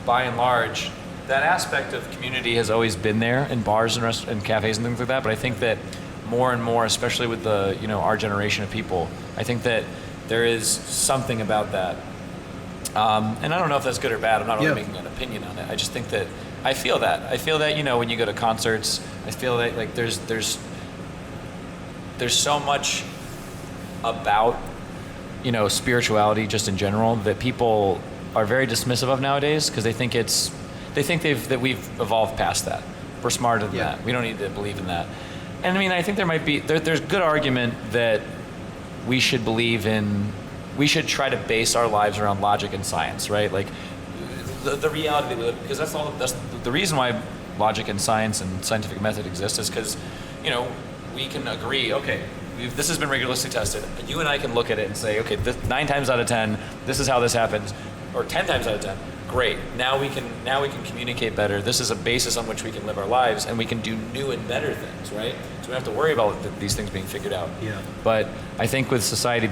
by and large, that aspect of community has always been there in bars and and cafes and things like that. But I think that more and more, especially with the our generation of people, I think that there is something about that. And I don't know if that's good or bad. I'm not really making an opinion on it. I just think that I feel that. I feel that when you go to concerts, I feel that like there's so much about spirituality just in general that people are very dismissive of nowadays because they think that we've evolved past that. We're smarter than that. We don't need to believe in that. And I mean, I think there might be there's good argument that we should we should try to base our lives around logic and science, right? Like the reality that we live, because that's the reason why logic and science and scientific method exists is because we can agree, okay, this has been rigorously tested. You and I can look at it and say, okay, 9 times out of 10, this is how this happens, or 10 times out of 10. Great. Now we can communicate better. This is a basis on which we can live our lives, and we can do new and better things, right? So we don't have to worry about these things being figured out. Yeah. But I think with society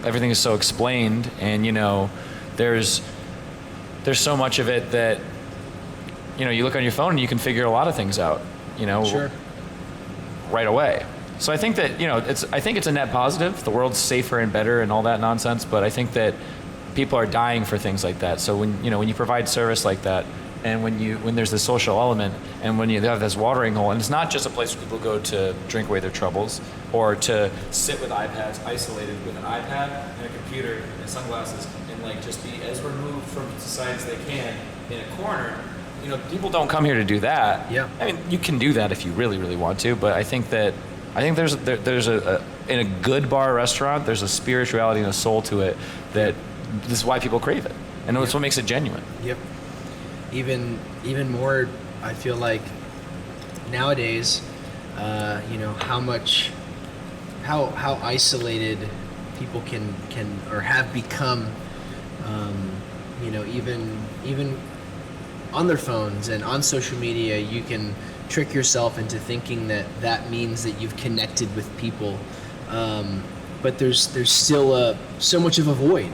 everything is so explained, and there's so much of it that you look on your phone and you can figure a lot of things out, Sure. right away. So I think that it's a net positive. The world's safer and better and all that nonsense. But I think that people are dying for things like that. So when you provide service like that, and when there's this social element, and when you have this watering hole, and it's not just a place where people go to drink away their troubles or to sit with iPads isolated with an iPad and a computer and sunglasses and like just be as removed from society as they can in a corner. People don't come here to do that. Yeah. I mean, you can do that if you really, really want to, but I think there's in a good bar or restaurant, there's a spirituality and a soul to it that this is why people crave it, and it's what makes it genuine. Yep. Even more, I feel like nowadays, how isolated people can or have become, even on their phones and on social media, you can trick yourself into thinking that means that you've connected with people, but there's still so much of a void,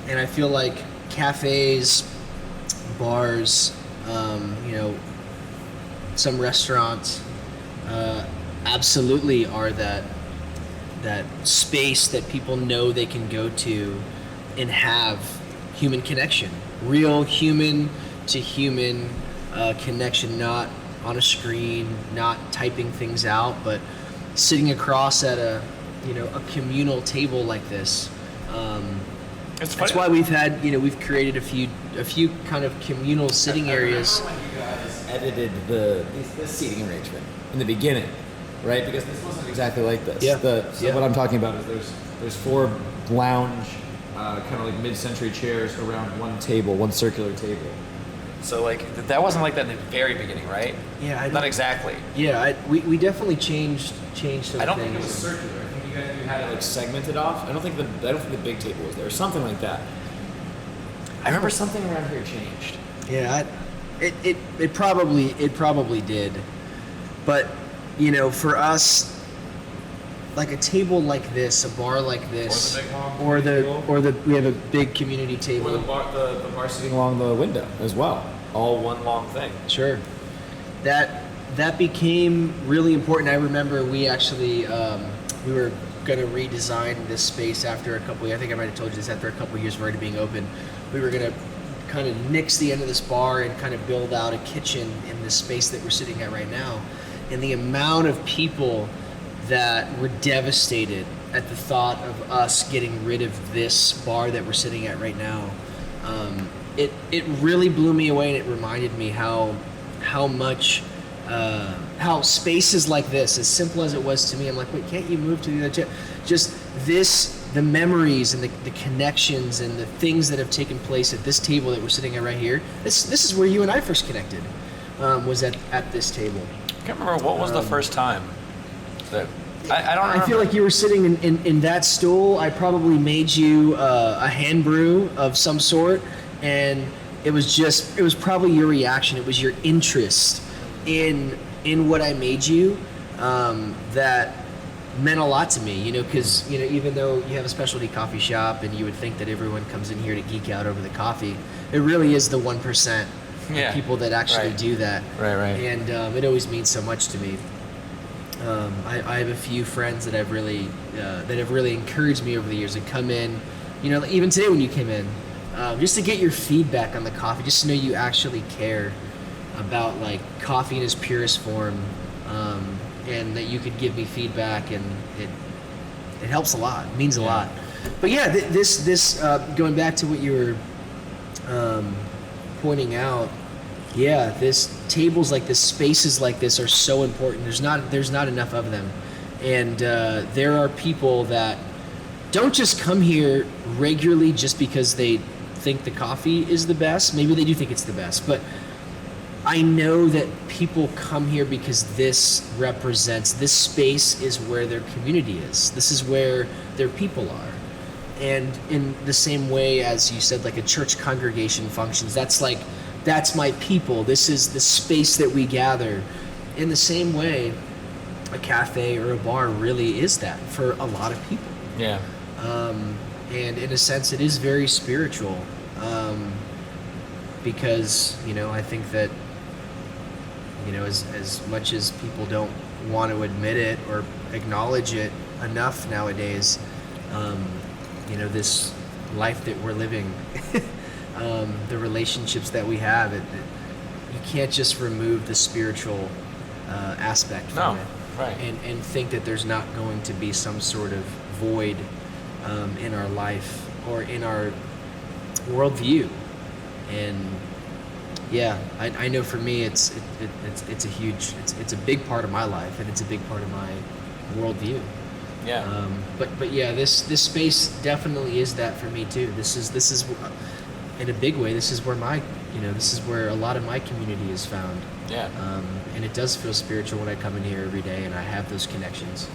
and I feel like cafes, bars, some restaurants absolutely are that space that people know they can go to and have human connection, real human to human connection, not on a screen, not typing things out, but sitting across at a communal table like this. That's why we've created a few kind of communal sitting areas. I remember when you guys edited this seating arrangement in the beginning, right? Because this wasn't exactly like this. Yeah. What I'm talking about is there's 4 lounge, kind of like mid-century chairs around one circular table. So like that wasn't like that in the very beginning, right? Yeah, not exactly. Yeah, we definitely changed some I don't things. think it was circular. I think you had it like segmented off. I don't think the big table was there, or something like that. I remember something around here changed. Yeah, it probably did, but for us, like a table like this, a bar like this, or the we have a big community table. Or the bar sitting along the window as well. all one long thing. Sure. That became really important. I remember we actually we were going to redesign this space after a couple. I think I might have told you this, after a couple of years of already being open. We were going to kind of nix the end of this bar and kind of build out a kitchen in the space that we're sitting at right now. And the amount of people that were devastated at the thought of us getting rid of this bar that we're sitting at right now, it really blew me away, and it reminded me how much how spaces like this, as simple as it was to me, I'm like, wait, can't you move to the other chair? Just this, the memories and the connections and the things that have taken place at this table that we're sitting at right here. This is where you and I first connected, was at this table. I can't remember what was the first time that I don't remember. I feel like you were sitting in that stool. I probably made you a hand brew of some sort, and it was probably your reaction. It was your interest in what I made you that meant a lot to me, because even though you have a specialty coffee shop and you would think that everyone comes in here to geek out over the coffee, it really is the 1% Yeah. people that actually Right. do that. Right. And it always means so much to me. I have a few friends that have really encouraged me over the years to come in. You know, even today when you came in, just to get your feedback on the coffee, just to know you actually care about like coffee in its purest form, and that you could give me feedback, and it helps a lot. It means a lot. But yeah, this going back to what you were pointing out. Yeah, this tables like this, spaces like this are so important. There's not enough of them, and there are people that don't just come here regularly just because they think the coffee is the best. Maybe they do think it's the best, but I know that people come here because this space is where their community is. This is where their people are. And in the same way as you said, like a church congregation functions, that's my people. This is the space that we gather. In the same way, a cafe or a bar really is that for a lot of people. Yeah. And in a sense, it is very spiritual, because, you know, I think that, you know, as much as people don't want to admit it or acknowledge it enough nowadays, you know, this life that we're living, the relationships that we have, you can't just remove the spiritual aspect from No. it. Right. And think that there's not going to be some sort of void in our life or in our worldview. And yeah, I know for me it's a big part of my life, and it's a big part of my worldview. Yeah. But yeah, this space definitely is that for me too. This is in a big way. This is where a lot of my community is found. Yeah. And it does feel spiritual when I come in here every day and I have those connections.